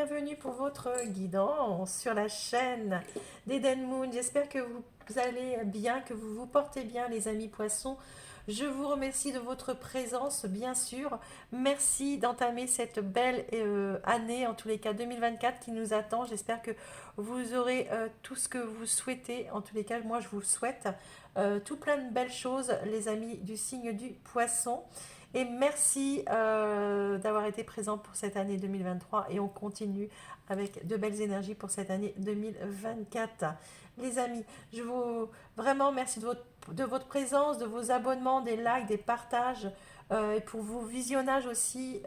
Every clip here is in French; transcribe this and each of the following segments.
bienvenue pour votre guidance sur la chaîne d'Eden Moon. J'espère que vous allez bien, que vous vous portez bien les amis poissons. Je vous remercie de votre présence, bien sûr. Merci d'entamer cette belle année, en tous les cas 2024 qui nous attend. J'espère que vous aurez tout ce que vous souhaitez. En tous les cas, moi je vous souhaite tout plein de belles choses, les amis du signe du poisson. Et merci d'avoir été présent pour cette année 2023 et on continue avec de belles énergies pour cette année 2024. Les amis, je vous vraiment merci de votre présence, de vos abonnements, des likes, des partages et pour vos visionnages aussi.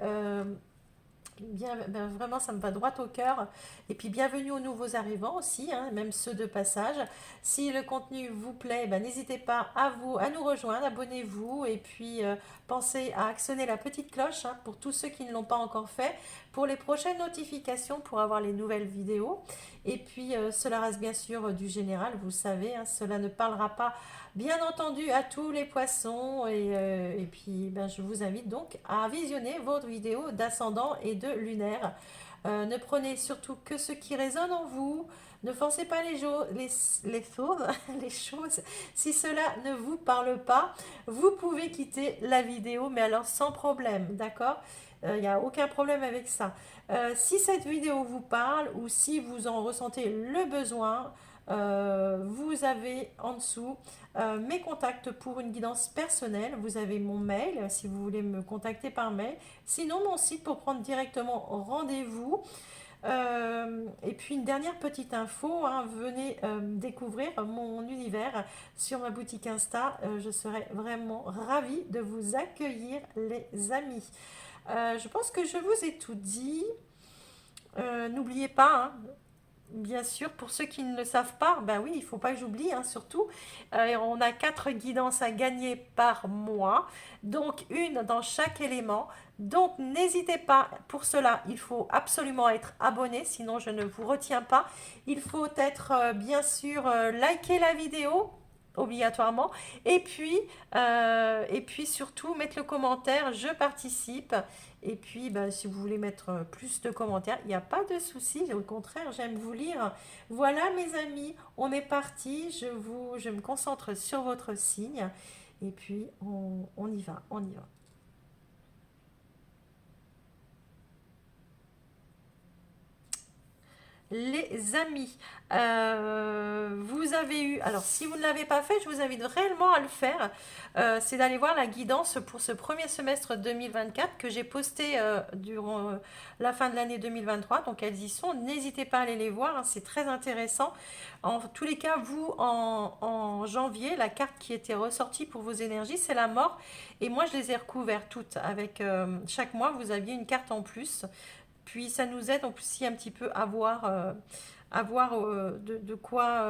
Bien, ben vraiment, ça me va droit au cœur. Et puis, bienvenue aux nouveaux arrivants aussi, hein, même ceux de passage. Si le contenu vous plaît, ben, n'hésitez pas à nous rejoindre, abonnez-vous et puis pensez à actionner la petite cloche hein, pour tous ceux qui ne l'ont pas encore fait, pour les prochaines notifications, pour avoir les nouvelles vidéos. Et puis, cela reste bien sûr du général, vous savez, hein, cela ne parlera pas bien entendu à tous les poissons et puis ben, je vous invite donc à visionner votre vidéo d'ascendant et de lunaire. Ne prenez surtout que ce qui résonne en vous. Ne forcez pas les choses, les choses. Si cela ne vous parle pas, vous pouvez quitter la vidéo, mais alors sans problème, d'accord? Il n'y a aucun problème avec ça. Si cette vidéo vous parle ou si vous en ressentez le besoin, vous avez en dessous mes contacts pour une guidance personnelle. Vous avez mon mail si vous voulez me contacter par mail. Sinon, mon site pour prendre directement rendez-vous. Et puis une dernière petite info, hein, venez découvrir mon univers sur ma boutique Insta. Je serai vraiment ravie de vous accueillir les amis. Je pense que je vous ai tout dit. N'oubliez pas, hein, bien sûr, pour ceux qui ne le savent pas, ben oui, il ne faut pas que j'oublie, hein, surtout. On a 4 guidances à gagner par mois, donc une dans chaque élément. Donc n'hésitez pas, pour cela, il faut absolument être abonné, sinon je ne vous retiens pas. Il faut être, bien sûr, liker la vidéo obligatoirement et puis surtout mettre le commentaire je participe et puis ben, si vous voulez mettre plus de commentaires il n'y a pas de souci, au contraire j'aime vous lire. Voilà mes amis, on est parti, je me concentre sur votre signe et puis on y va, on y va. Les amis, vous avez eu, alors si vous ne l'avez pas fait, je vous invite réellement à le faire. C'est d'aller voir la guidance pour ce premier semestre 2024 que j'ai posté durant la fin de l'année 2023. Donc elles y sont, n'hésitez pas à aller les voir, hein, c'est très intéressant. En tous les cas, vous, en janvier, la carte qui était ressortie pour vos énergies, c'est la mort. Et moi, je les ai recouvertes toutes. Avec chaque mois, vous aviez une carte en plus. Puis ça nous aide aussi un petit peu à voir de quoi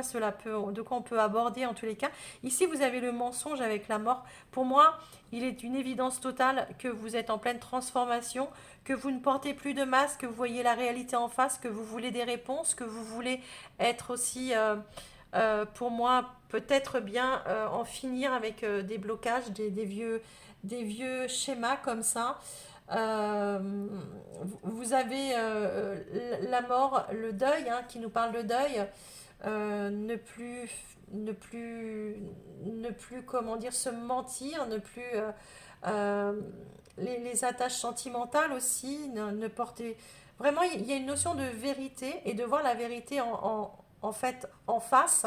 cela peut, de quoi on peut aborder en tous les cas. Ici, vous avez le mensonge avec la mort. Pour moi, il est une évidence totale que vous êtes en pleine transformation, que vous ne portez plus de masque, que vous voyez la réalité en face, que vous voulez des réponses, que vous voulez être aussi, pour moi, peut-être bien en finir avec des blocages, des vieux schémas comme ça. Euh, vous avez la mort, le deuil, hein, qui nous parle de deuil, ne plus, ne plus, ne plus, comment dire, se mentir, ne plus euh, les attaches sentimentales aussi, ne porter. Vraiment, il y a une notion de vérité et de voir la vérité en fait en face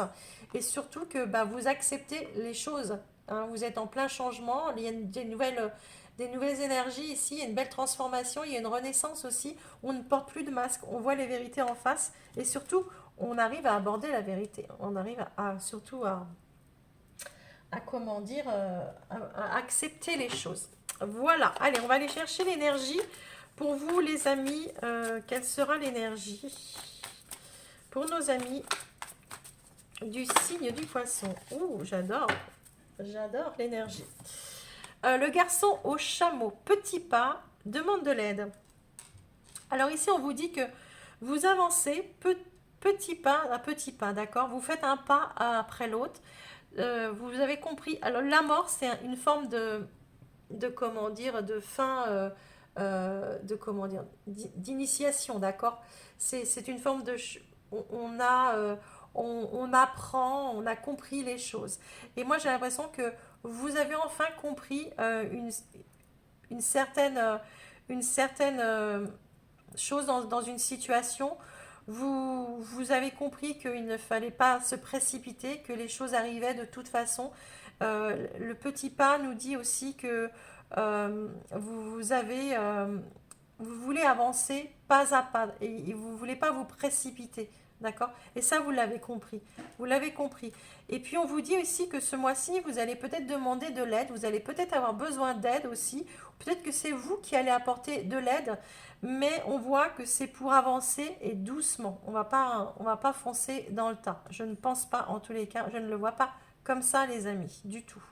et surtout que bah, vous acceptez les choses. Hein, vous êtes en plein changement, il y a des nouvelles énergies ici, il y a une belle transformation, il y a une renaissance aussi. On ne porte plus de masque, on voit les vérités en face et surtout, on arrive à aborder la vérité. On arrive surtout à comment dire, à accepter les choses. Voilà, allez, on va aller chercher l'énergie. Pour vous, les amis, quelle sera l'énergie pour nos amis du signe du poisson? Ouh, j'adore l'énergie. Le garçon au chameau, petit pas, demande de l'aide. Alors ici, on vous dit que vous avancez petit pas, d'accord? Vous faites un pas après l'autre. Vous avez compris. Alors la mort, c'est une forme de comment dire, de fin. comment dire, d'initiation, d'accord? C'est une forme de... On a, on apprend, on a compris les choses. Et moi, j'ai l'impression que vous avez enfin compris une certaine, une certaine chose dans une situation. Vous avez compris qu'il ne fallait pas se précipiter, que les choses arrivaient de toute façon. Le petit pas nous dit aussi que vous avez, vous voulez avancer pas à pas et vous ne voulez pas vous précipiter. D'accord? Et ça, vous l'avez compris. Vous l'avez compris. Et puis, on vous dit aussi que ce mois-ci, vous allez peut-être demander de l'aide. Vous allez peut-être avoir besoin d'aide aussi. Peut-être que c'est vous qui allez apporter de l'aide. Mais on voit que c'est pour avancer et doucement. On va pas foncer dans le tas. Je ne pense pas, en tous les cas, je ne le vois pas comme ça, les amis, du tout.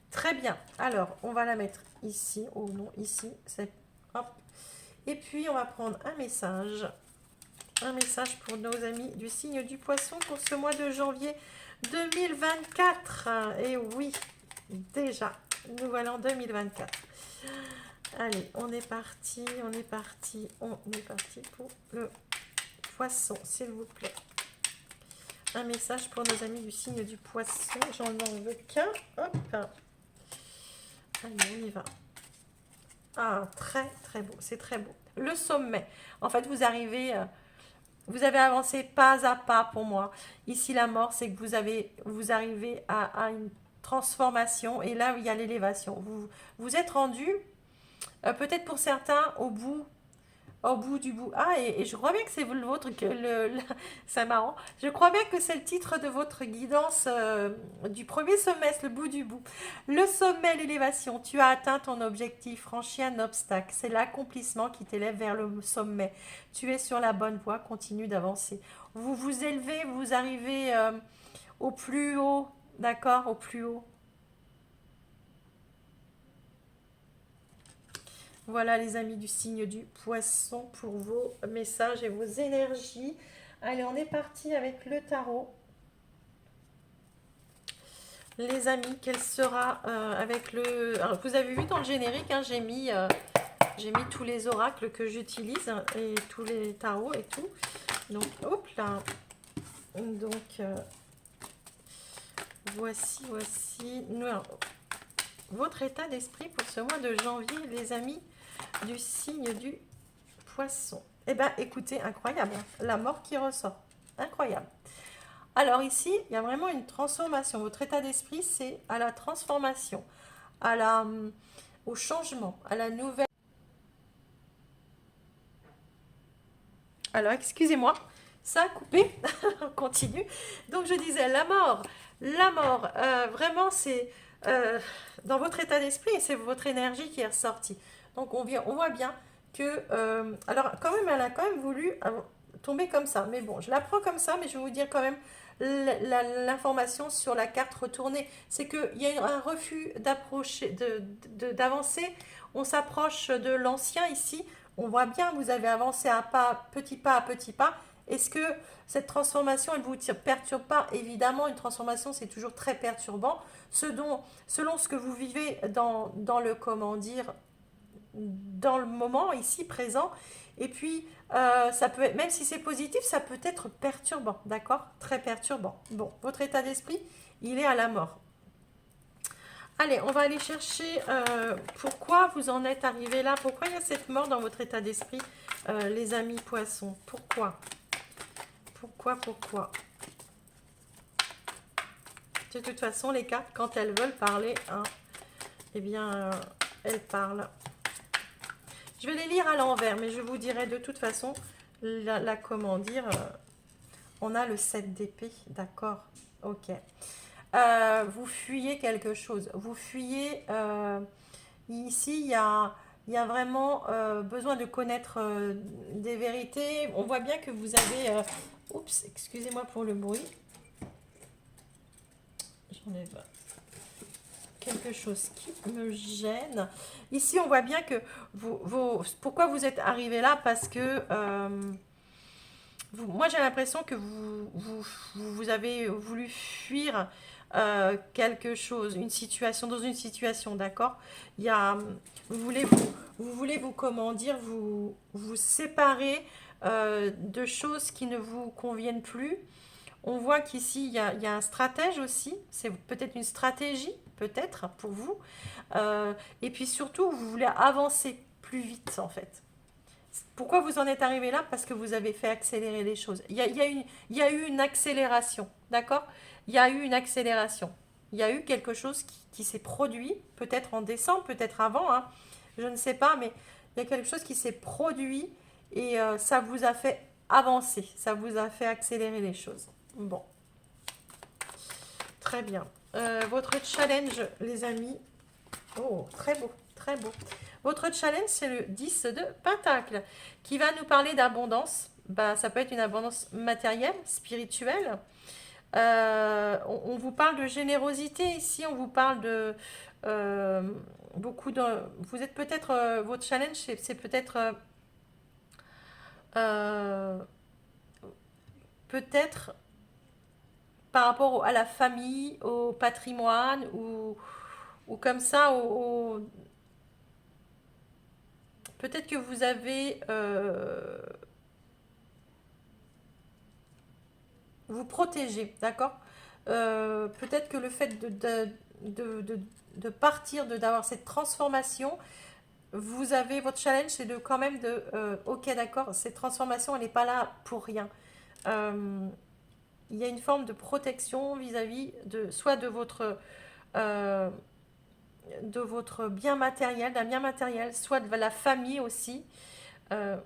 Très bien. Alors, on va la mettre ici. Oh non, ici. Hop. Et puis, on va prendre un message. Un message pour nos amis du signe du poisson pour ce mois de janvier 2024. Et oui, déjà, nous voilà en 2024. Allez, on est parti, on est parti, on est parti pour le poisson, s'il vous plaît. Un message pour nos amis du signe du poisson. J'en veux qu'un. Hop. Allez, on y va. Ah, très, très beau. C'est très beau. Le sommet. En fait, vous arrivez... vous avez avancé pas à pas pour moi. Ici, la mort, c'est que vous arrivez à une transformation. Et là, il y a l'élévation. Vous êtes rendu, peut-être pour certains, au bout du bout. Ah, et je crois bien que c'est le vôtre, c'est marrant. Je crois bien que c'est le titre de votre guidance du premier semestre, le bout du bout. Le sommet, l'élévation. Tu as atteint ton objectif, franchi un obstacle. C'est l'accomplissement qui t'élève vers le sommet. Tu es sur la bonne voie, continue d'avancer. Vous vous élevez, vous arrivez au plus haut, d'accord, au plus haut. Voilà les amis du signe du poisson pour vos messages et vos énergies. Allez, on est parti avec le tarot. Les amis, quel sera avec le... Alors, vous avez vu dans le générique, hein, j'ai mis tous les oracles que j'utilise et tous les tarots et tout. Donc, hop là. Donc, voici. Alors, votre état d'esprit pour ce mois de janvier, les amis du signe du poisson. Eh bien, écoutez, incroyable. La mort qui ressort. Incroyable. Alors ici, il y a vraiment une transformation. Votre état d'esprit, c'est à la transformation, au changement, à la nouvelle. Alors, excusez-moi, ça a coupé. On continue. Donc, je disais, la mort, vraiment, c'est dans votre état d'esprit et c'est votre énergie qui est ressortie. Donc, on voit bien que... alors, quand même, elle a quand même voulu tomber comme ça. Mais bon, je la prends comme ça, mais je vais vous dire quand même l'information sur la carte retournée. C'est qu'il y a un refus d'approcher, d'avancer. On s'approche de l'ancien ici. On voit bien, vous avez avancé à petit pas à petit pas. Est-ce que cette transformation, elle vous perturbe pas? Évidemment, une transformation, c'est toujours très perturbant. Selon ce que vous vivez dans le, comment dire, dans le moment, ici, présent. Et puis, ça peut être, même si c'est positif, ça peut être perturbant, d'accord? Très perturbant. Bon, votre état d'esprit, il est à la mort. Allez, on va aller chercher pourquoi vous en êtes arrivé là. Pourquoi il y a cette mort dans votre état d'esprit, les amis poissons? Pourquoi? Pourquoi? De toute façon, les cartes, quand elles veulent parler, hein, eh bien, elles parlent. Je vais les lire à l'envers, mais je vous dirai de toute façon, comment dire, on a le 7 d'épée, d'accord? Ok. Vous fuyez quelque chose. Vous fuyez, ici, il y a vraiment besoin de connaître des vérités. On voit bien que vous avez... oups, excusez-moi pour le bruit. J'enlève quelque chose qui me gêne. Ici, on voit bien que pourquoi vous êtes arrivé là? Parce que moi, j'ai l'impression que vous avez voulu fuir quelque chose, une situation, dans une situation, d'accord? Il y a, vous voulez vous voulez vous, comment dire, vous séparer de choses qui ne vous conviennent plus. On voit qu'ici, il y a un stratège aussi, c'est peut-être une stratégie, peut-être, pour vous. Et puis surtout, vous voulez avancer plus vite, en fait. Pourquoi vous en êtes arrivé là? Parce que vous avez fait accélérer les choses. Il y a eu une accélération, d'accord? Il y a eu une accélération. Il y a eu quelque chose qui s'est produit, peut-être en décembre, peut-être avant, hein, je ne sais pas, mais il y a quelque chose qui s'est produit et ça vous a fait avancer, ça vous a fait accélérer les choses. Bon, très bien. Votre challenge, les amis. Oh, très beau, très beau. Votre challenge, c'est le 10 de Pentacle, qui va nous parler d'abondance. Bah, ça peut être une abondance matérielle, spirituelle. On vous parle de générosité ici, on vous parle de euh, beaucoup de... Vous êtes peut-être... votre challenge, c'est peut-être... euh, peut-être par rapport à la famille, au patrimoine, ou comme ça, peut-être que vous avez vous protéger, d'accord. Peut-être que le fait de partir, d'avoir cette transformation, vous avez votre challenge, c'est de quand même de, ok, d'accord, cette transformation, elle n'est pas là pour rien. Euh, il y a une forme de protection vis-à-vis de soit euh, de votre bien matériel, d'un bien matériel, soit de la famille aussi. Euh,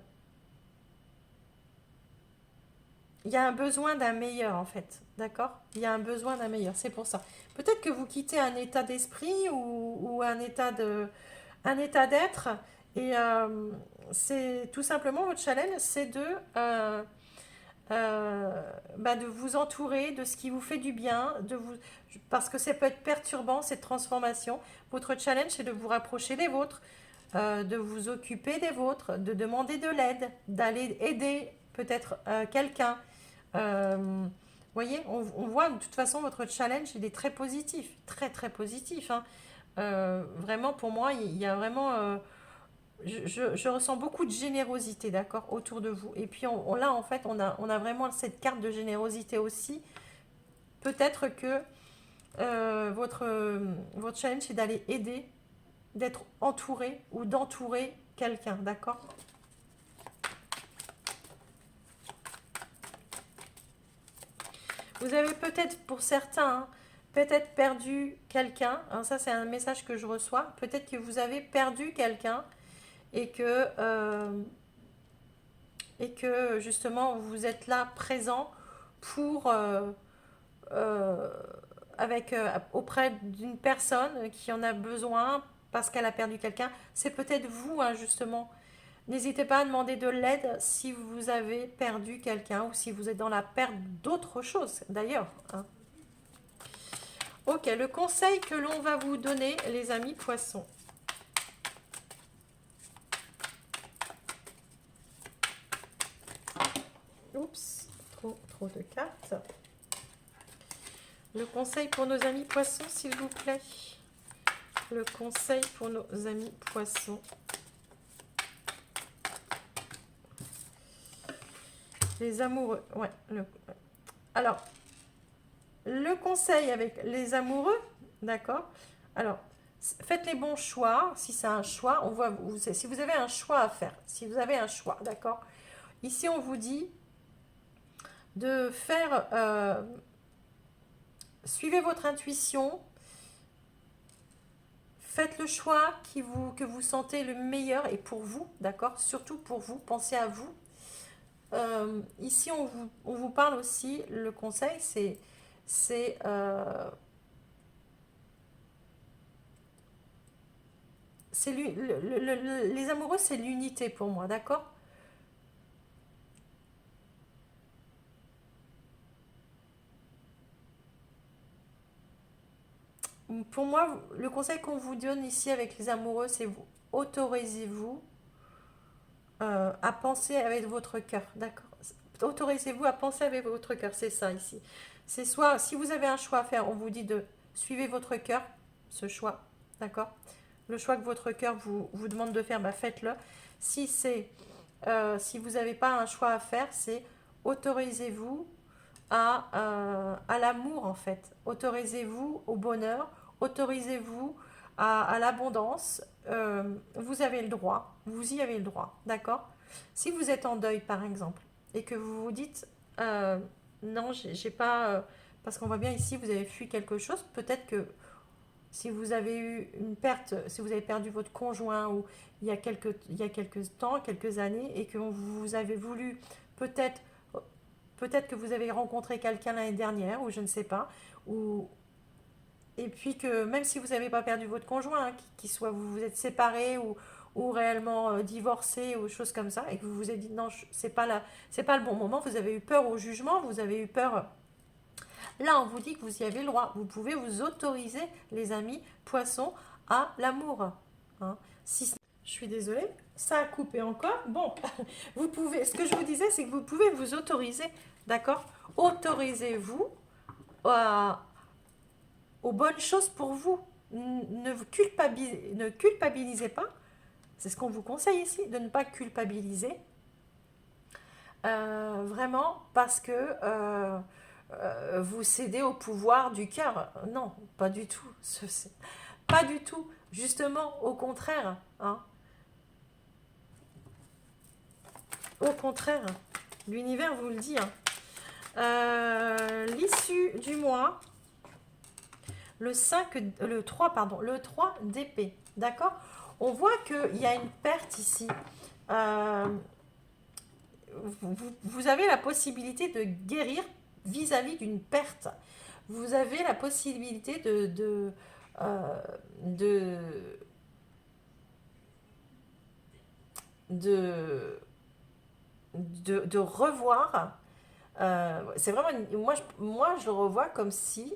il y a un besoin d'un meilleur en fait, d'accord. Il y a un besoin d'un meilleur, c'est pour ça. Peut-être que vous quittez un état d'esprit ou un état d'être et c'est tout simplement votre challenge, c'est euh, de vous entourer de ce qui vous fait du bien, parce que ça peut être perturbant cette transformation. Votre challenge, c'est de vous rapprocher des vôtres, de vous occuper des vôtres, de demander de l'aide, d'aller aider peut-être quelqu'un. Voyez, on voit de toute façon votre challenge, il est très positif, très très positif, hein. Vraiment, pour moi, il y a vraiment, je ressens beaucoup de générosité, d'accord, autour de vous. Et puis là, en fait, on a vraiment cette carte de générosité aussi. Peut-être que votre challenge, c'est d'aller aider, d'être entouré ou d'entourer quelqu'un, d'accord. Vous avez peut-être, pour certains, hein, peut-être perdu quelqu'un. Hein, ça, c'est un message que je reçois. Peut-être que vous avez perdu quelqu'un et que justement, vous êtes là présent pour, euh, auprès d'une personne qui en a besoin parce qu'elle a perdu quelqu'un. C'est peut-être vous, hein, justement. N'hésitez pas à demander de l'aide si vous avez perdu quelqu'un ou si vous êtes dans la perte d'autre chose, d'ailleurs, hein. Ok, le conseil que l'on va vous donner, les amis poissons. Oups, trop de cartes. Le conseil pour nos amis poissons, s'il vous plaît. Le conseil pour nos amis poissons. Les amoureux, ouais. Alors, le conseil avec les amoureux, d'accord. Alors, faites les bons choix. Si c'est un choix, on voit, si vous avez un choix à faire, si vous avez un choix, d'accord. Ici, on vous dit de faire, suivez votre intuition, faites le choix que vous sentez le meilleur et pour vous, d'accord. Surtout pour vous, pensez à vous. Ici, on vous parle aussi, le conseil, c'est les amoureux, c'est l'unité pour moi, d'accord. Pour moi, le conseil qu'on vous donne ici avec les amoureux, c'est vous autorisez-vous à penser avec votre cœur, d'accord. Autorisez-vous à penser avec votre cœur, c'est ça ici. C'est soit, si vous avez un choix à faire, on vous dit de suivre votre cœur, ce choix, d'accord? Le choix que votre cœur vous demande de faire, bah faites-le. Si c'est, si vous n'avez pas un choix à faire, c'est autorisez-vous à l'amour en fait. Autorisez-vous au bonheur, autorisez-vous à l'abondance. Vous avez le droit, vous y avez le droit, d'accord? Si vous êtes en deuil par exemple et que vous vous dites non, j'ai pas, parce qu'on voit bien ici, vous avez fui quelque chose, peut-être que si vous avez eu une perte, si vous avez perdu votre conjoint ou il y a quelques temps, quelques années, et que vous avez voulu peut-être peut-être que vous avez rencontré quelqu'un l'année dernière, ou je ne sais pas, ou et puis que même si vous n'avez pas perdu votre conjoint, hein, qui soit vous vous êtes séparés ou réellement divorcé ou choses comme ça, et que vous vous êtes dit non, c'est pas le bon moment, vous avez eu peur au jugement, vous avez eu peur. Là, on vous dit que vous y avez le droit. Vous pouvez vous autoriser, les amis poissons, à l'amour. Hein. Si, je suis désolée, ça a coupé encore. Bon, vous pouvez. Ce que je vous disais, c'est que vous pouvez vous autoriser, d'accord? Autorisez-vous à, aux bonnes choses pour vous. Ne culpabilisez pas. C'est ce qu'on vous conseille ici, de ne pas culpabiliser. Vraiment, parce que vous cédez au pouvoir du cœur. Non, pas du tout. Pas du tout. Justement, au contraire. Hein. Au contraire. L'univers vous le dit. Hein. L'issue du mois, le 3, pardon, le 3 d'épée. D'accord? On voit qu'il y a une perte ici. Euh, vous avez la possibilité de guérir vis-à-vis d'une perte. Vous avez la possibilité euh, de, de, de revoir. C'est vraiment, moi, je le revois comme si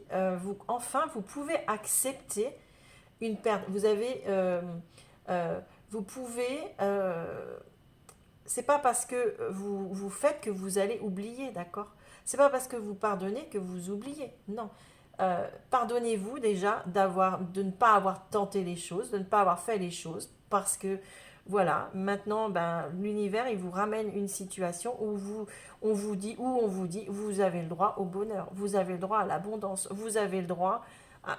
enfin, vous pouvez accepter une perte. Vous avez, vous pouvez, c'est pas parce que vous faites que vous allez oublier, d'accord? C'est pas parce que vous pardonnez que vous oubliez. Non. Pardonnez-vous déjà de ne pas avoir tenté les choses, de ne pas avoir fait les choses, parce que voilà, maintenant, ben, l'univers, il vous ramène une situation où on vous dit, vous avez le droit au bonheur, vous avez le droit à l'abondance, vous avez le droit à,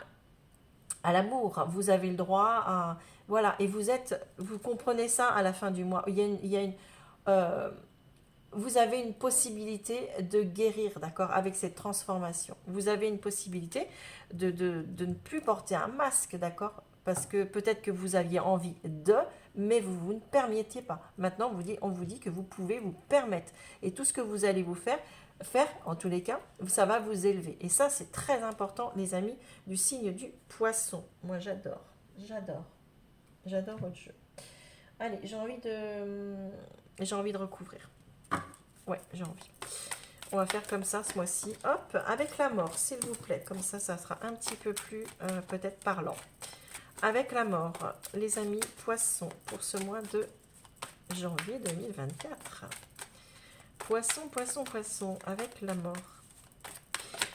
à l'amour, vous avez le droit à, voilà, et vous comprenez ça à la fin du mois. Il y a une, euh, vous avez une possibilité de guérir, d'accord, avec cette transformation. Vous avez une possibilité de ne plus porter un masque, d'accord, parce que peut-être que vous aviez envie mais vous ne permettiez pas. Maintenant, on vous dit que vous pouvez vous permettre. Et tout ce que vous allez faire, en tous les cas, ça va vous élever. Et ça, c'est très important, les amis, du signe du poisson. Moi, j'adore votre jeu. Allez, j'ai envie de recouvrir. Ouais, j'ai envie. On va faire comme ça ce mois-ci. Hop, avec la mort, s'il vous plaît. Comme ça sera un petit peu plus peut-être parlant. Avec la mort, les amis poissons, pour ce mois de janvier 2024. Poisson, poisson, poisson, avec la mort.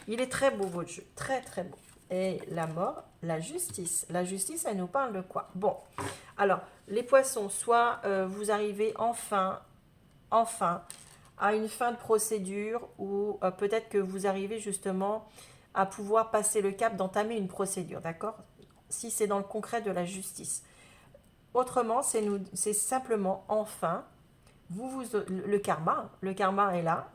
Il est très beau votre jeu, très très beau. Et la mort, la justice. La justice, elle nous parle de quoi? Bon, alors, les poissons, soit vous arrivez enfin à une fin de procédure ou peut-être que vous arrivez justement à pouvoir passer le cap d'entamer une procédure, d'accord? Si c'est dans le concret de la justice. Autrement, c'est simplement enfin, le karma est là,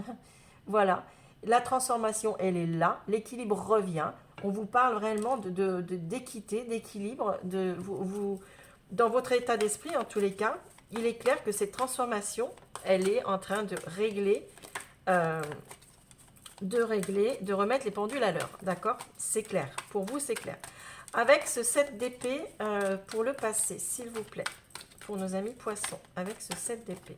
voilà, la transformation, elle est là, l'équilibre revient, on vous parle réellement d'équité, d'équilibre, dans votre état d'esprit en tous les cas, il est clair que cette transformation, elle est en train euh, de remettre les pendules à l'heure, d'accord? C'est clair, pour vous c'est clair. Avec ce 7 d'épée pour le passé, s'il vous plaît, pour nos amis poissons, avec ce 7 d'épée.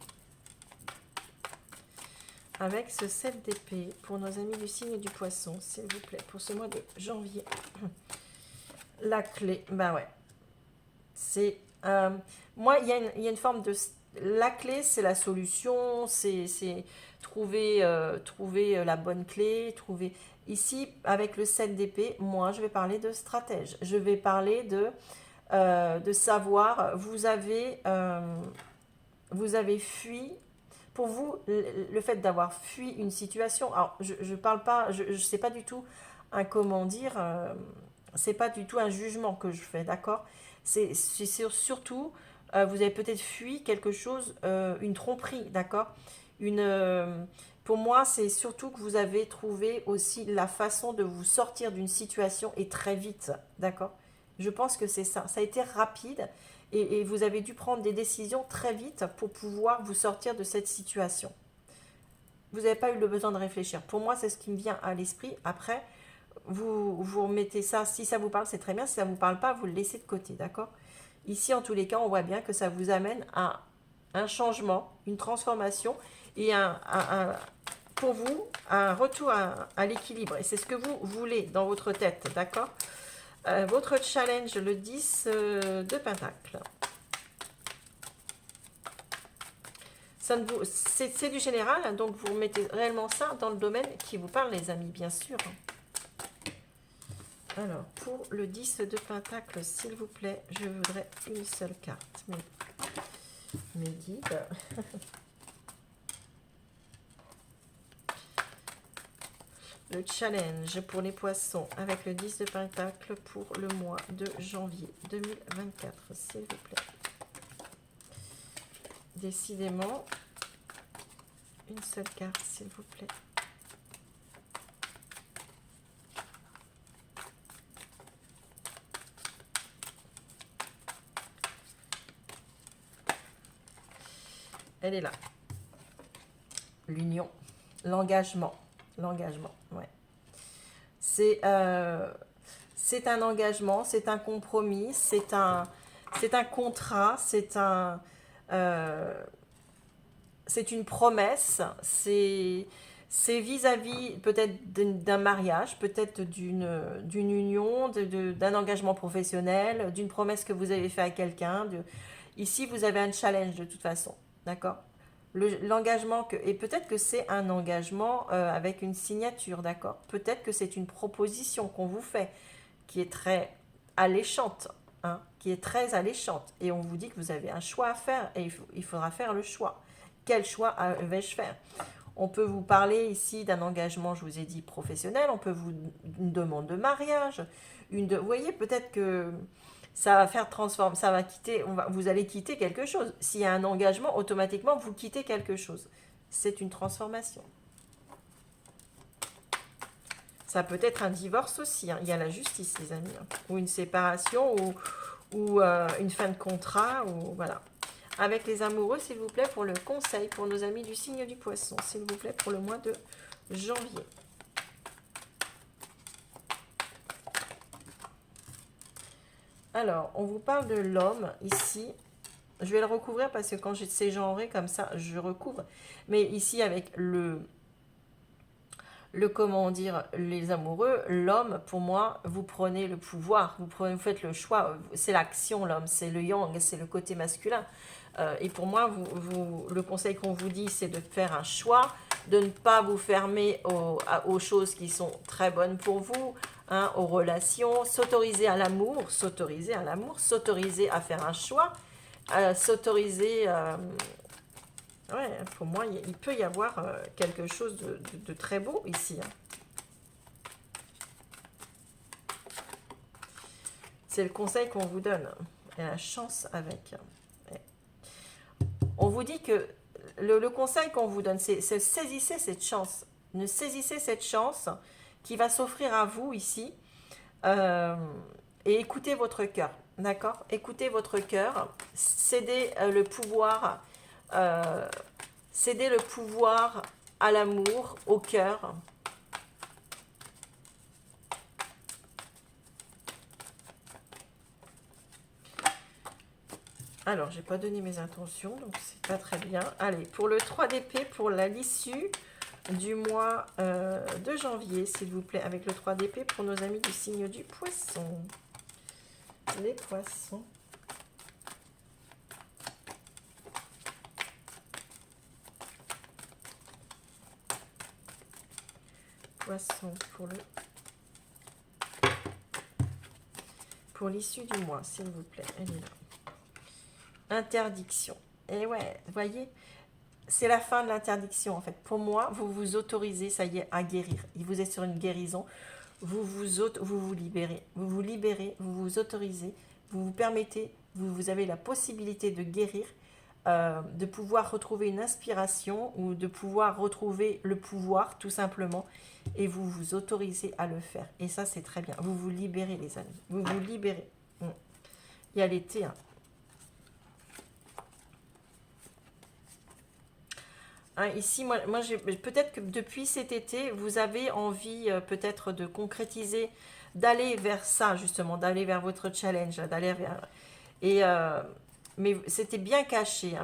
Avec ce 7 d'épée, pour nos amis du signe du poisson, s'il vous plaît, pour ce mois de janvier. La clé, ben ouais, c'est... moi, il y a une forme de... La clé, c'est la solution, c'est trouver la bonne clé, trouver... Ici, avec le 7 d'épée, moi, je vais parler de stratège. Je vais parler de savoir, vous avez fui. Pour vous, le fait d'avoir fui une situation, alors je parle pas, je sais pas du tout un comment dire, c'est pas du tout un jugement que je fais, d'accord? Surtout, vous avez peut-être fui quelque chose, une tromperie, d'accord? Une, pour moi, c'est surtout que vous avez trouvé aussi la façon de vous sortir d'une situation et très vite, d'accord? Je pense que c'est ça. Ça a été rapide et vous avez dû prendre des décisions très vite pour pouvoir vous sortir de cette situation. Vous n'avez pas eu le besoin de réfléchir. Pour moi, c'est ce qui me vient à l'esprit. Après, vous remettez ça, si ça vous parle, c'est très bien. Si ça ne vous parle pas, vous le laissez de côté, d'accord? Ici, en tous les cas, on voit bien que ça vous amène à un changement, une transformation et pour vous, un retour à l'équilibre. Et c'est ce que vous voulez dans votre tête, d'accord? Votre challenge, le 10 de Pentacle. C'est du général, hein, donc vous mettez réellement ça dans le domaine qui vous parle, les amis, bien sûr. Alors, pour le 10 de Pentacle, s'il vous plaît, je voudrais une seule carte. Mes guides. Le challenge pour les poissons avec le 10 de Pentacle pour le mois de janvier 2024, s'il vous plaît. Décidément, une seule carte, s'il vous plaît. Elle est là. L'union, l'engagement. L'engagement, ouais. C'est un engagement, c'est un compromis, c'est un contrat, c'est une promesse, c'est vis-à-vis peut-être d'un mariage, peut-être d'une union, d'un engagement professionnel, d'une promesse que vous avez fait à quelqu'un. Ici, vous avez un challenge de toute façon, d'accord? L'engagement, et peut-être que c'est un engagement avec une signature, d'accord? Peut-être que c'est une proposition qu'on vous fait qui est très alléchante, hein, qui est très alléchante. Et on vous dit que vous avez un choix à faire et il faudra faire le choix. Quel choix vais-je faire? On peut vous parler ici d'un engagement, je vous ai dit, professionnel. On peut vous une demande de mariage. Vous voyez, peut-être que ça va faire transformer, ça va quitter, vous allez quitter quelque chose. S'il y a un engagement, automatiquement, vous quittez quelque chose. C'est une transformation. Ça peut être un divorce aussi. Hein. Il y a la justice, les amis. Hein. Ou une séparation, ou une fin de contrat, ou voilà. Avec les amoureux, s'il vous plaît, pour le conseil, pour nos amis du signe du poisson, s'il vous plaît, pour le mois de janvier. Alors, on vous parle de l'homme ici. Je vais le recouvrir parce que quand c'est genré comme ça, je recouvre. Mais ici, avec comment dire, les amoureux, l'homme, pour moi, vous prenez le pouvoir, vous faites le choix, c'est l'action, l'homme, c'est le yang, c'est le côté masculin. Et pour moi, le conseil qu'on vous dit, c'est de faire un choix, de ne pas vous fermer aux choses qui sont très bonnes pour vous, hein, aux relations, s'autoriser à l'amour, s'autoriser à faire un choix, s'autoriser... ouais, pour moi, il peut y avoir quelque chose de très beau ici. Hein. C'est le conseil qu'on vous donne. Et la chance avec. Ouais. On vous dit que le conseil qu'on vous donne, c'est saisissez cette chance. Ne saisissez cette chance qui va s'offrir à vous ici. Et écoutez votre cœur. D'accord? Écoutez votre cœur. Cédez le pouvoir. Cédez le pouvoir à l'amour, au cœur. Alors, j'ai pas donné mes intentions, donc c'est pas très bien. Allez, pour le 3 d'épée, pour l'issue du mois de janvier, s'il vous plaît, avec le 3 d'épée pour nos amis du signe du poisson. Les poissons. Poisson pour l'issue du mois, s'il vous plaît. Elle est là. Interdiction. Et ouais, vous voyez, c'est la fin de l'interdiction en fait. Pour moi, vous vous autorisez, ça y est, à guérir. Vous êtes sur une guérison. Vous libérez. Vous vous autorisez. Vous vous permettez, vous avez la possibilité de guérir, de pouvoir retrouver une inspiration ou de pouvoir retrouver le pouvoir tout simplement. Et vous vous autorisez à le faire. Et ça, c'est très bien. Vous vous libérez, les amis. Vous vous libérez. Il y a l'été, hein. Hein, ici, moi peut-être que depuis cet été, vous avez envie peut-être de concrétiser, d'aller vers ça, justement, d'aller vers votre challenge, d'aller vers... Et, mais c'était bien caché,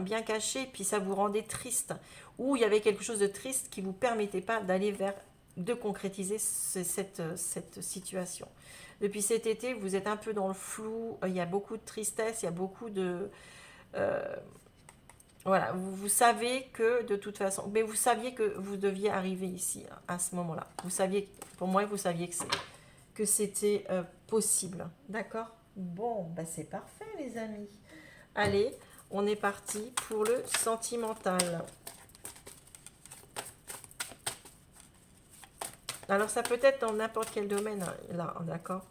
puis ça vous rendait triste. Ou il y avait quelque chose de triste qui ne vous permettait pas d'aller vers, de concrétiser cette situation. Depuis cet été, vous êtes un peu dans le flou, il y a beaucoup de tristesse, il y a beaucoup de... euh, voilà, vous savez que de toute façon, mais vous saviez que vous deviez arriver ici, hein, à ce moment-là. Vous saviez, pour moi, vous saviez que c'était possible. D'accord? Bon, bah c'est parfait, les amis. Allez, on est parti pour le sentimental. Alors, ça peut être dans n'importe quel domaine, hein, là, d'accord?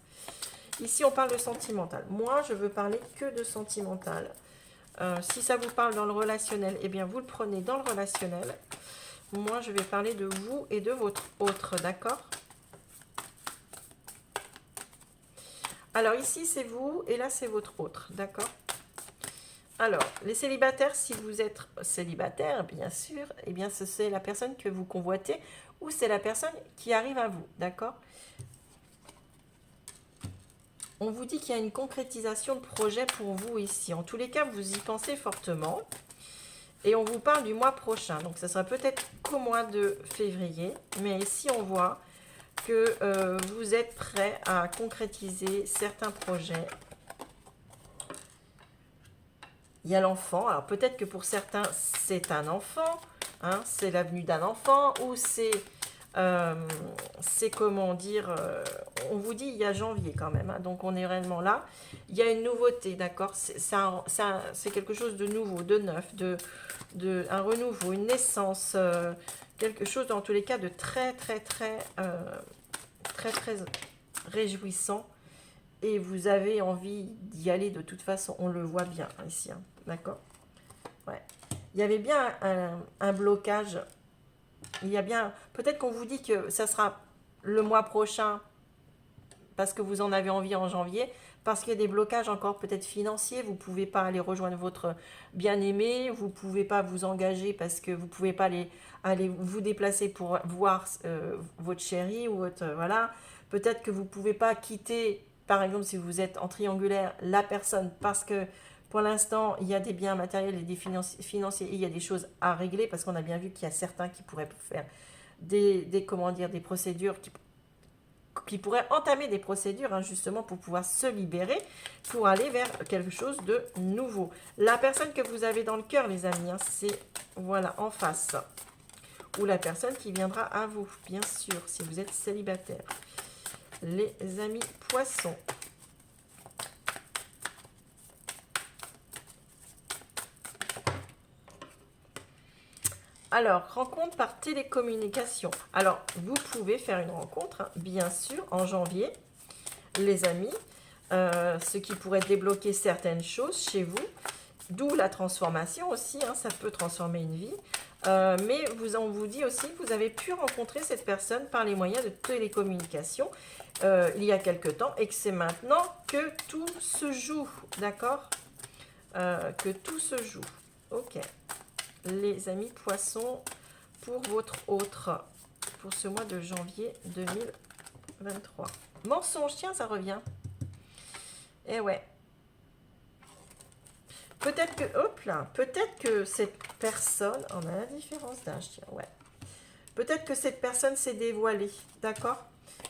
Ici, on parle de sentimental. Moi, je veux parler que de sentimental. Si ça vous parle dans le relationnel, eh bien, vous le prenez dans le relationnel. Moi, je vais parler de vous et de votre autre, d'accord? Alors, ici, c'est vous et là, c'est votre autre, d'accord? Alors, les célibataires, si vous êtes célibataire, bien sûr, eh bien, c'est la personne que vous convoitez ou c'est la personne qui arrive à vous, d'accord? On vous dit qu'il y a une concrétisation de projet pour vous ici. En tous les cas, vous y pensez fortement. Et on vous parle du mois prochain. Donc, ça sera peut-être qu'au mois de février. Mais ici, on voit que vous êtes prêt à concrétiser certains projets. Il y a l'enfant. Alors, peut-être que pour certains, c'est un enfant. Hein, c'est la venue d'un enfant. Ou c'est comment dire, on vous dit il y a janvier quand même, hein, donc on est réellement là. Il y a une nouveauté, d'accord, c'est quelque chose de nouveau, de neuf, un renouveau, une naissance, quelque chose dans tous les cas de très très réjouissant. Et vous avez envie d'y aller de toute façon, on le voit bien hein, ici, hein, d'accord. Ouais. Il y avait bien un blocage. Il y a bien, peut-être qu'on vous dit que ça sera le mois prochain parce que vous en avez envie en janvier, parce qu'il y a des blocages encore peut-être financiers, vous ne pouvez pas aller rejoindre votre bien-aimé, vous ne pouvez pas vous engager parce que vous ne pouvez pas aller vous déplacer pour voir votre chéri ou votre, voilà. Peut-être que vous ne pouvez pas quitter, par exemple si vous êtes en triangulaire, la personne parce que pour l'instant, il y a des biens matériels et des financiers et il y a des choses à régler parce qu'on a bien vu qu'il y a certains qui pourraient faire comment dire, des procédures, qui pourraient entamer des procédures hein, justement pour pouvoir se libérer, pour aller vers quelque chose de nouveau. La personne que vous avez dans le cœur, les amis, hein, c'est voilà en face. Ou la personne qui viendra à vous, bien sûr, si vous êtes célibataire. Les amis poissons. Alors, rencontre par télécommunication. Alors, vous pouvez faire une rencontre, hein, bien sûr, en janvier, les amis, ce qui pourrait débloquer certaines choses chez vous, d'où la transformation aussi, hein, ça peut transformer une vie. Mais on vous dit aussi que vous avez pu rencontrer cette personne par les moyens de télécommunication il y a quelque temps et que c'est maintenant que tout se joue, d'accord? Que tout se joue, ok. Les amis poissons, pour votre autre, pour ce mois de janvier 2023. Mensonge, tiens, ça revient. Eh ouais. Peut-être que, hop là, peut-être que cette personne, on a la différence d'âge, tiens, ouais. Peut-être que cette personne s'est dévoilée, d'accord?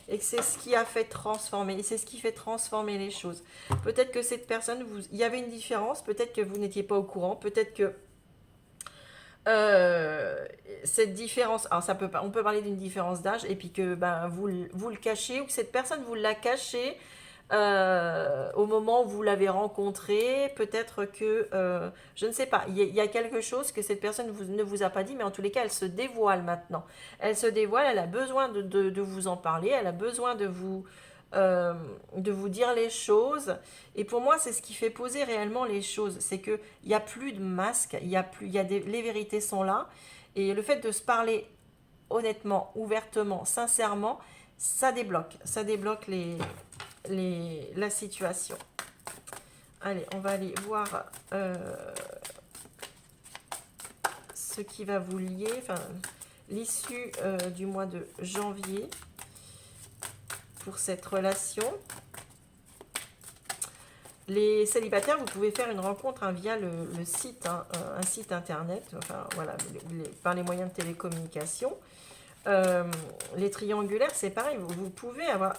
Et que c'est ce qui a fait transformer, et c'est ce qui fait transformer les choses. Peut-être que cette personne, il y avait une différence, peut-être que vous n'étiez pas au courant, peut-être que Euh, cette différence, alors ça peut, on peut parler d'une différence d'âge et puis que ben, vous le cachez ou que cette personne vous l'a caché au moment où vous l'avez rencontré, peut-être que, je ne sais pas, il y a quelque chose que cette personne ne vous a pas dit, mais en tous les cas, elle se dévoile maintenant. Elle se dévoile, elle a besoin de vous en parler, elle a besoin de vous dire les choses. Et pour moi, c'est ce qui fait poser réellement les choses. C'est qu'il n'y a plus de masque, il y a plus, il y a les vérités sont là. Et le fait de se parler honnêtement, ouvertement, sincèrement, ça débloque la situation. Allez, on va aller voir ce qui va vous lier, enfin l'issue du mois de janvier pour cette relation. Les célibataires, vous pouvez faire une rencontre via le site, un site internet, enfin voilà, par les moyens de télécommunication. Les triangulaires, c'est pareil, vous pouvez avoir,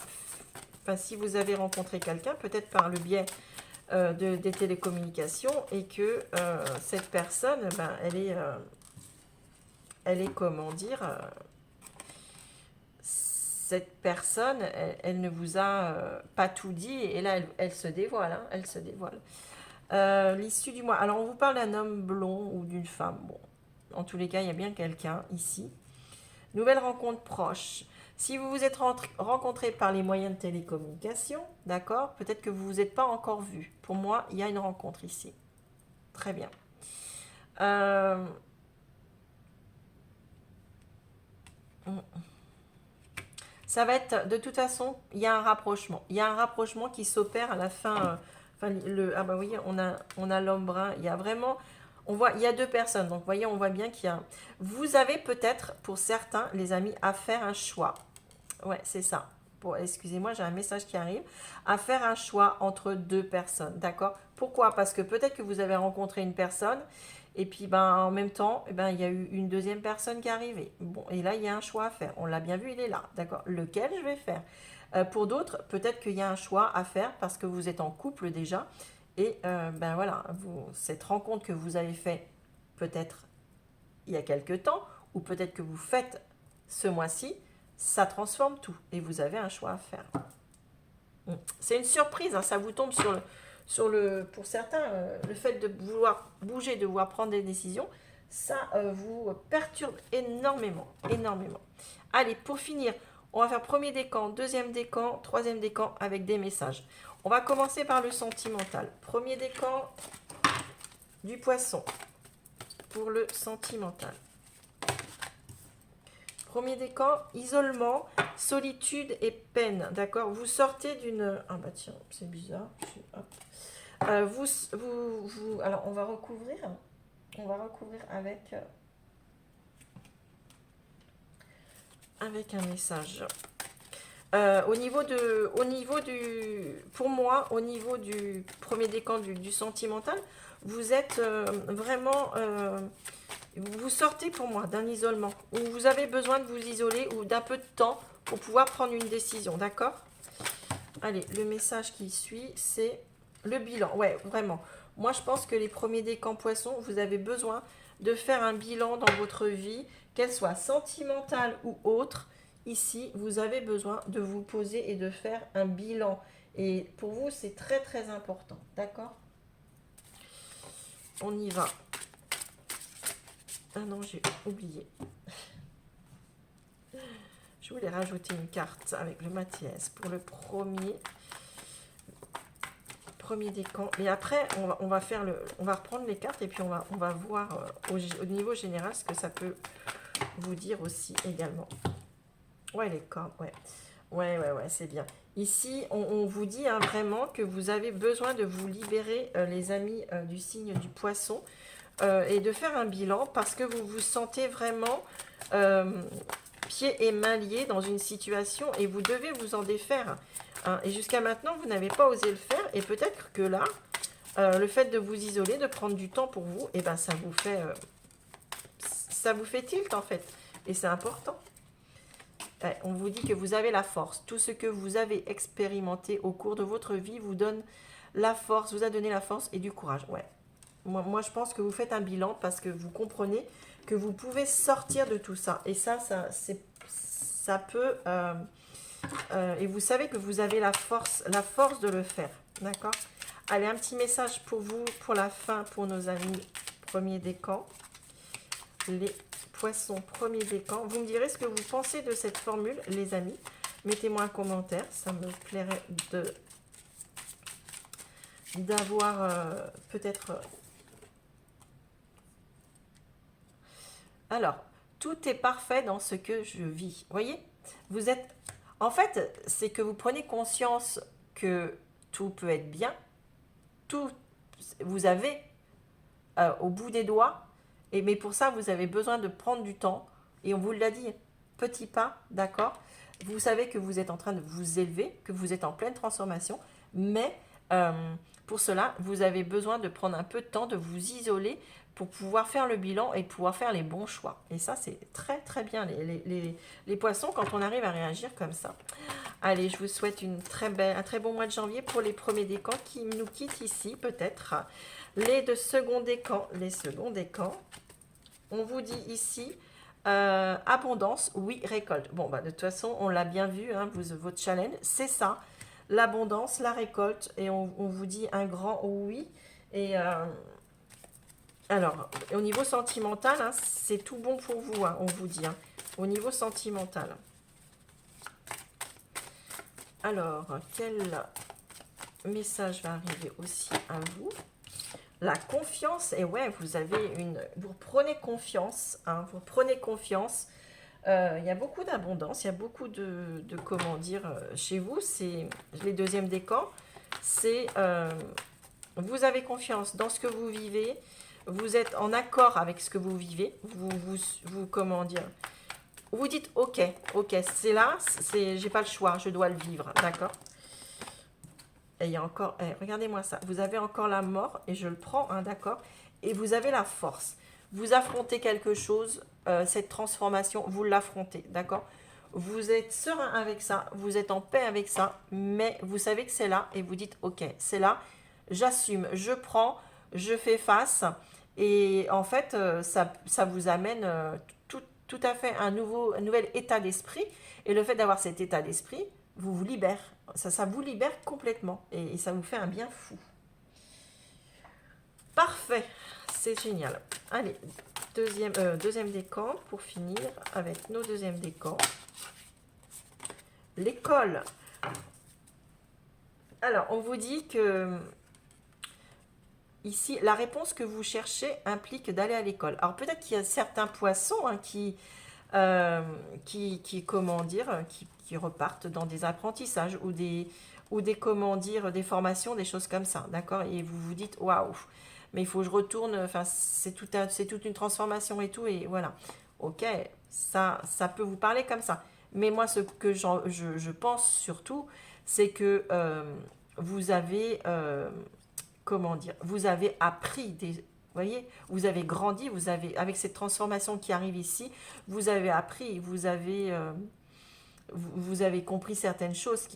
enfin si vous avez rencontré quelqu'un, peut-être par le biais des télécommunications, et que cette personne, ben, elle est comment dire, cette personne, elle ne vous a pas tout dit, et là, elle se dévoile, hein, elle se dévoile. L'issue du mois. Alors, on vous parle d'un homme blond ou d'une femme. Bon, en tous les cas, il y a bien quelqu'un ici. Nouvelle rencontre proche. Si vous vous êtes rencontrés par les moyens de télécommunication, d'accord, peut-être que vous vous êtes pas encore vus. Pour moi, il y a une rencontre ici. Très bien. Euh, Ça va être, de toute façon, il y a un rapprochement. Il y a un rapprochement qui s'opère à la fin. Enfin, ah bah oui, on a l'homme brun. Il y a vraiment, on voit, il y a deux personnes. Donc, vous voyez, on voit bien qu'il y a. Vous avez peut-être, pour certains, les amis, à faire un choix. Ouais, c'est ça. Bon, excusez-moi, j'ai un message qui arrive. À faire un choix entre deux personnes, d'accord? Pourquoi? Parce que peut-être que vous avez rencontré une personne et puis ben, en même temps, eh ben, il y a eu une deuxième personne qui est arrivée. Bon, et là, il y a un choix à faire. On l'a bien vu, il est là, d'accord? Lequel je vais faire? Pour d'autres, peut-être qu'il y a un choix à faire parce que vous êtes en couple déjà. Et ben voilà, cette rencontre que vous avez faite peut-être il y a quelque temps, ou peut-être que vous faites ce mois-ci, ça transforme tout et vous avez un choix à faire. C'est une surprise, hein, ça vous tombe pour certains, le fait de vouloir bouger, de vouloir prendre des décisions, ça vous perturbe énormément, énormément. Allez, pour finir, on va faire premier décan, deuxième décan, troisième décan avec des messages. On va commencer par le sentimental. Premier décan du poisson pour le sentimental. Premier décan, isolement, solitude et peine. D'accord? Vous sortez d'une... Ah bah tiens, c'est bizarre. Alors, on va recouvrir. On va recouvrir avec un message. Pour moi, au niveau du premier décan du sentimental, vous êtes vraiment... vous sortez pour moi d'un isolement, où vous avez besoin de vous isoler ou d'un peu de temps pour pouvoir prendre une décision, d'accord? Allez, le message qui suit, c'est le bilan. Ouais, vraiment. Moi, je pense que les premiers décans poissons, vous avez besoin de faire un bilan dans votre vie, qu'elle soit sentimentale ou autre. Ici, vous avez besoin de vous poser et de faire un bilan. Et pour vous, c'est très très important, d'accord? On y va. Ah non, j'ai oublié. Je voulais rajouter une carte avec le Mathias pour le premier décan. Et après, on va reprendre les cartes et puis on va voir au niveau général ce que ça peut vous dire aussi également. Ouais, les cordes, ouais. Ouais, c'est bien. Ici, on vous dit vraiment que vous avez besoin de vous libérer, les amis du signe du poisson, et de faire un bilan parce que vous vous sentez vraiment pieds et mains liés dans une situation et vous devez vous en défaire. Hein. Et jusqu'à maintenant, vous n'avez pas osé le faire et peut-être que là, le fait de vous isoler, de prendre du temps pour vous, et ben ça vous fait tilt en fait. Et c'est important. Ouais, on vous dit que vous avez la force. Tout ce que vous avez expérimenté au cours de votre vie vous donne la force, vous a donné la force et du courage. Ouais. Moi, je pense que vous faites un bilan parce que vous comprenez que vous pouvez sortir de tout ça. Et ça peut... et vous savez que vous avez la force de le faire. D'accord? Allez, un petit message pour vous, pour la fin, pour nos amis premier décan. Les poissons premier décan. Vous me direz ce que vous pensez de cette formule, les amis. Mettez-moi un commentaire. Ça me plairait d'avoir peut-être... Alors, tout est parfait dans ce que je vis. Voyez? Vous êtes... En fait, c'est que vous prenez conscience que tout peut être bien. Tout... Vous avez au bout des doigts. Mais pour ça, vous avez besoin de prendre du temps. Et on vous l'a dit, petit pas, d'accord? Vous savez que vous êtes en train de vous élever, que vous êtes en pleine transformation. Mais pour cela, vous avez besoin de prendre un peu de temps, de vous isoler pour pouvoir faire le bilan et pouvoir faire les bons choix. Et ça, c'est très très bien, les poissons, quand on arrive à réagir comme ça. Allez, je vous souhaite un très bon mois de janvier pour les premiers décans qui nous quittent ici, peut-être. Les seconds décans, on vous dit ici, abondance, oui, récolte. Bon, bah, de toute façon, on l'a bien vu, hein, votre challenge, c'est ça, l'abondance, la récolte, et on vous dit un grand oui. Et alors, au niveau sentimental, hein, c'est tout bon pour vous, hein, on vous dit, hein, au niveau sentimental. Alors, quel message va arriver aussi à vous? La confiance, et ouais, vous prenez confiance, hein, vous prenez confiance. Il y a beaucoup d'abondance, il y a beaucoup de comment dire, chez vous, c'est les deuxièmes décans, c'est vous avez confiance dans ce que vous vivez, vous êtes en accord avec ce que vous vivez, comment dire, vous dites ok, c'est là, j'ai pas le choix, je dois le vivre, d'accord? Et il y a encore, regardez-moi ça, vous avez encore la mort, et je le prends, hein, d'accord? Et vous avez la force. Vous affrontez quelque chose, cette transformation, vous l'affrontez, d'accord? Vous êtes serein avec ça, vous êtes en paix avec ça, mais vous savez que c'est là, et vous dites, ok, c'est là, j'assume, je prends, je fais face, et en fait, ça vous amène tout à fait un nouvel état d'esprit, et le fait d'avoir cet état d'esprit, vous libère, ça vous libère complètement, et ça vous fait un bien fou. Parfait, c'est génial. Allez, deuxième décan pour finir avec nos deuxièmes décans. L'école. Alors, on vous dit que ici, la réponse que vous cherchez implique d'aller à l'école. Alors, peut-être qu'il y a certains poissons, hein, comment dire, qui repartent dans des apprentissages ou des comment dire, des formations, des choses comme ça, d'accord? Et vous vous dites, waouh, mais il faut que je retourne, enfin, c'est toute une transformation et tout, et voilà. Ok, ça peut vous parler comme ça. Mais moi, ce que je pense surtout, c'est que vous avez, comment dire, vous avez appris voyez, vous avez grandi, avec cette transformation qui arrive ici, vous avez appris, vous avez compris certaines choses,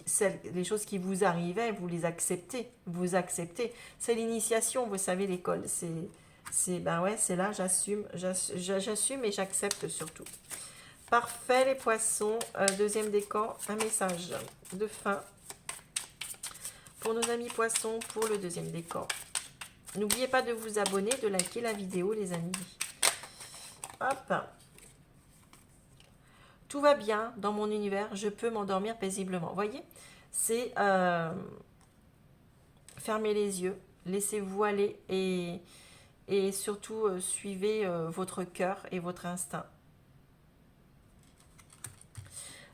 les choses qui vous arrivaient, vous les acceptez, vous acceptez. C'est l'initiation, vous savez, l'école, ben ouais, c'est là, j'assume et j'accepte surtout. Parfait, les poissons. Deuxième décan, un message de fin pour nos amis poissons pour le deuxième décan. N'oubliez pas de vous abonner, de liker la vidéo, les amis. Hop. Tout va bien dans mon univers, je peux m'endormir paisiblement. Vous voyez, c'est fermez les yeux, laissez-vous aller et surtout suivez votre cœur et votre instinct.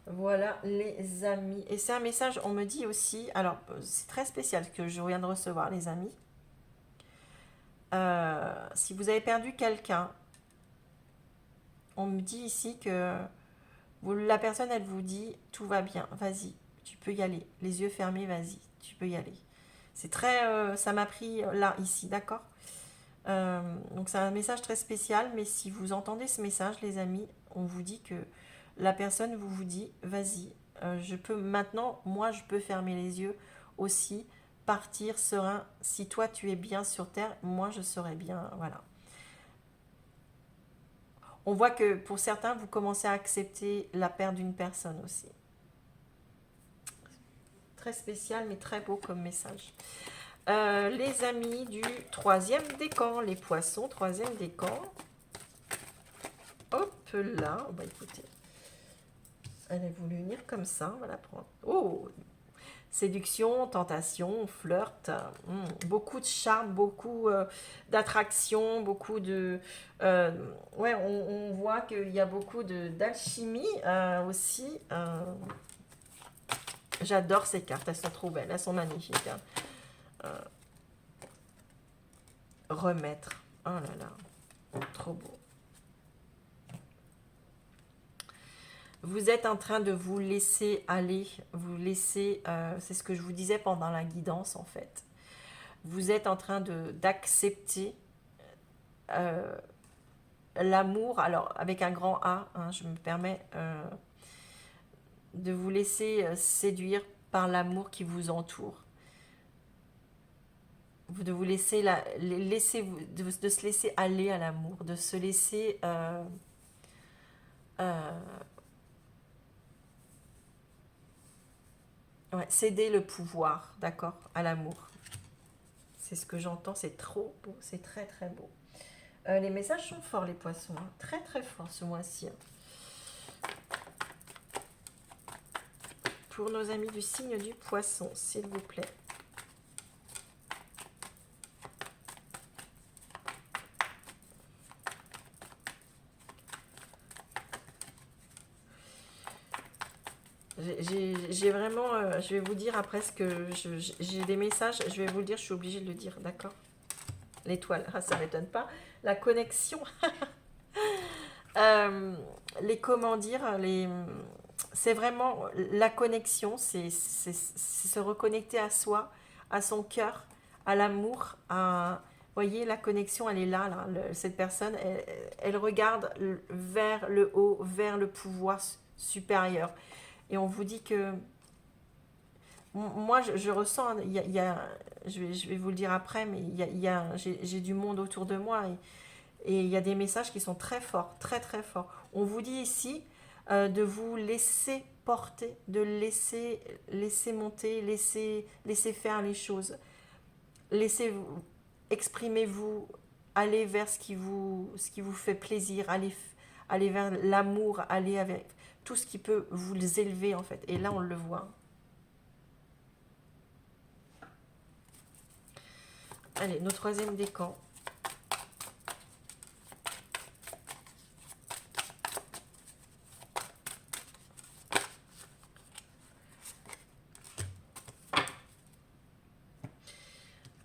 Voilà les amis. Et c'est un message, on me dit aussi, alors c'est très spécial que je viens de recevoir les amis. Si vous avez perdu quelqu'un, on me dit ici que la personne, elle vous dit, tout va bien, vas-y, tu peux y aller. Les yeux fermés, vas-y, tu peux y aller. C'est très, ça m'a pris là, ici, d'accord? Donc c'est un message très spécial, mais si vous entendez ce message, les amis, on vous dit que la personne vous dit, vas-y, je peux maintenant, moi je peux fermer les yeux aussi, partir serein. Si toi tu es bien sur terre, moi je serai bien, voilà. On voit que pour certains, vous commencez à accepter la perte d'une personne aussi. Très spécial, mais très beau comme message. Les amis du troisième décan, les poissons, troisième décan. Hop là, bah écoutez, elle a voulu venir comme ça, on va la prendre. Oh, séduction, tentation, flirt, beaucoup de charme, beaucoup d'attraction, beaucoup de... ouais, on voit qu'il y a beaucoup d'alchimie aussi. J'adore ces cartes, elles sont trop belles, elles sont magnifiques. Hein. Remettre, oh là là, trop beau. Vous êtes en train de vous laisser aller, vous laisser, c'est ce que je vous disais pendant la guidance en fait. Vous êtes en train d'accepter l'amour, alors avec un grand A, hein, je me permets de vous laisser séduire par l'amour qui vous entoure. De vous laisser, de se laisser aller à l'amour, de se laisser... ouais, céder le pouvoir, d'accord, à l'amour. C'est ce que j'entends, c'est trop beau, c'est très très beau. Les messages sont forts, les poissons, hein, très très forts ce mois-ci. Hein. Pour nos amis du signe du poisson, s'il vous plaît. J'ai vraiment, je vais vous dire après ce que j'ai des messages, je vais vous le dire, je suis obligée de le dire, d'accord? L'étoile, ah, ça ne m'étonne pas. La connexion, les comment dire, c'est vraiment la connexion, c'est se reconnecter à soi, à son cœur, à l'amour, à... Vous voyez, la connexion, elle est là, cette personne, elle regarde vers le haut, vers le pouvoir supérieur. Et on vous dit que moi je ressens, je vais vous le dire après, mais j'ai du monde autour de moi et il y a des messages qui sont très forts, très très forts. On vous dit ici de vous laisser porter, de laisser monter, laisser faire les choses. Laissez-vous, exprimez-vous, allez vers ce qui vous fait plaisir, allez vers l'amour, allez avec tout ce qui peut vous élever en fait. Et là on le voit. Allez, nos troisième décan.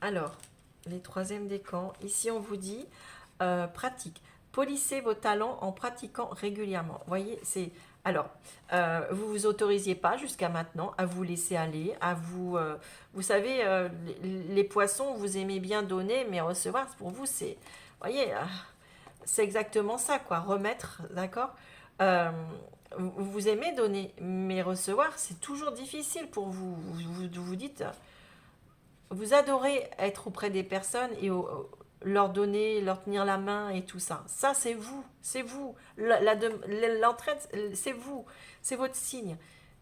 Alors, les troisièmes décans. Ici, on vous dit pratique. Polissez vos talents en pratiquant régulièrement. Vous voyez, c'est... Alors, vous vous autorisiez pas jusqu'à maintenant à vous laisser aller, à vous... vous savez, les poissons, vous aimez bien donner, mais recevoir, pour vous, c'est... Vous voyez, c'est exactement ça, quoi. Remettre, d'accord. Vous aimez donner, mais recevoir, c'est toujours difficile pour vous. Vous dites... Vous adorez être auprès des personnes et leur donner, leur tenir la main et tout ça. Ça, c'est vous. C'est vous. L'entraide, c'est vous. C'est votre signe.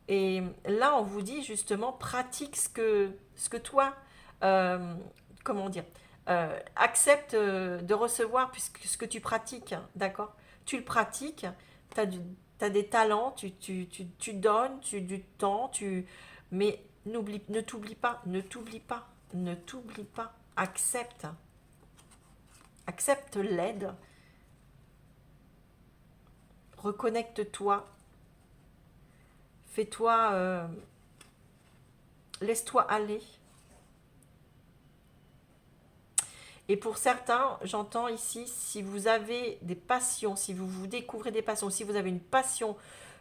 Et là, on vous dit justement, pratique ce que toi, comment dire, accepte de recevoir puisque ce que tu pratiques, d'accord? Tu le pratiques, tu as des talents, tu donnes du temps, mais ne t'oublie pas, ne t'oublie pas. Ne t'oublie pas, accepte l'aide, reconnecte-toi, fais-toi, laisse-toi aller. Et pour certains, j'entends ici, si vous avez des passions, si vous découvrez des passions, si vous avez une passion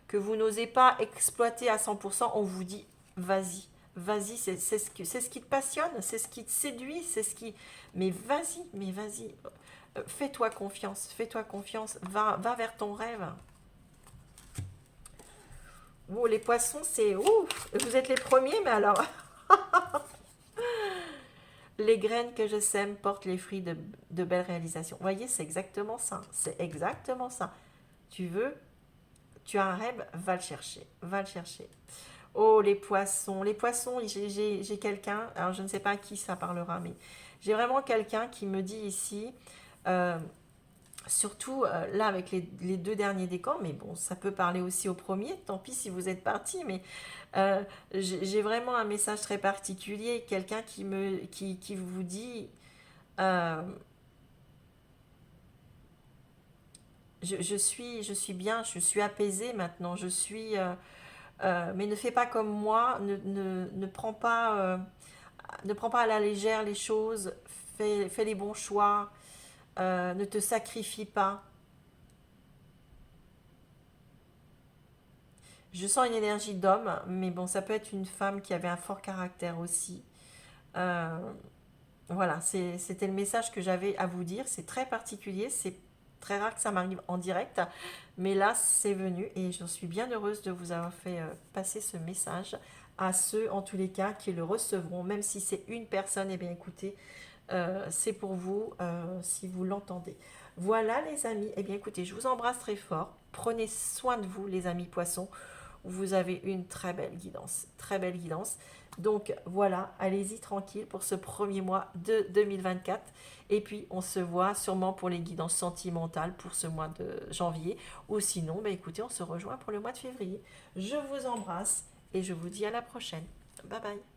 que vous n'osez pas exploiter à 100%, on vous dit, vas-y. Vas-y, c'est ce qui te passionne, c'est ce qui te séduit, c'est ce qui... Mais vas-y, fais-toi confiance, va vers ton rêve. Oh, les poissons, c'est... Ouf, vous êtes les premiers, mais alors... Les graines que je sème portent les fruits de belles réalisations. Vous voyez, c'est exactement ça, c'est exactement ça. tu as un rêve, va le chercher, va le chercher. Oh, les poissons, j'ai quelqu'un, alors je ne sais pas à qui ça parlera, mais j'ai vraiment quelqu'un qui me dit ici, euh, surtout là avec les deux derniers décans, mais bon, ça peut parler aussi au premier, tant pis si vous êtes parti, mais euh, j'ai vraiment un message très particulier, quelqu'un qui vous dit, euh, je suis bien, je suis apaisée maintenant, mais ne fais pas comme moi, ne prends pas à la légère les choses, fais les bons choix, ne te sacrifie pas. Je sens une énergie d'homme, mais bon, ça peut être une femme qui avait un fort caractère aussi. Euh, voilà, c'était le message que j'avais à vous dire. C'est très particulier, c'est très rare que ça m'arrive en direct, mais là, c'est venu et je suis bien heureuse de vous avoir fait passer ce message à ceux, en tous les cas, qui le recevront, même si c'est une personne, eh bien écoutez, c'est pour vous si vous l'entendez. Voilà les amis, eh bien écoutez, je vous embrasse très fort. Prenez soin de vous les amis poissons. Vous avez une très belle guidance, très belle guidance. Donc voilà, allez-y tranquille pour ce premier mois de 2024. Et puis on se voit sûrement pour les guidances sentimentales pour ce mois de janvier. Ou sinon, bah écoutez, on se rejoint pour le mois de février. Je vous embrasse et je vous dis à la prochaine. Bye bye.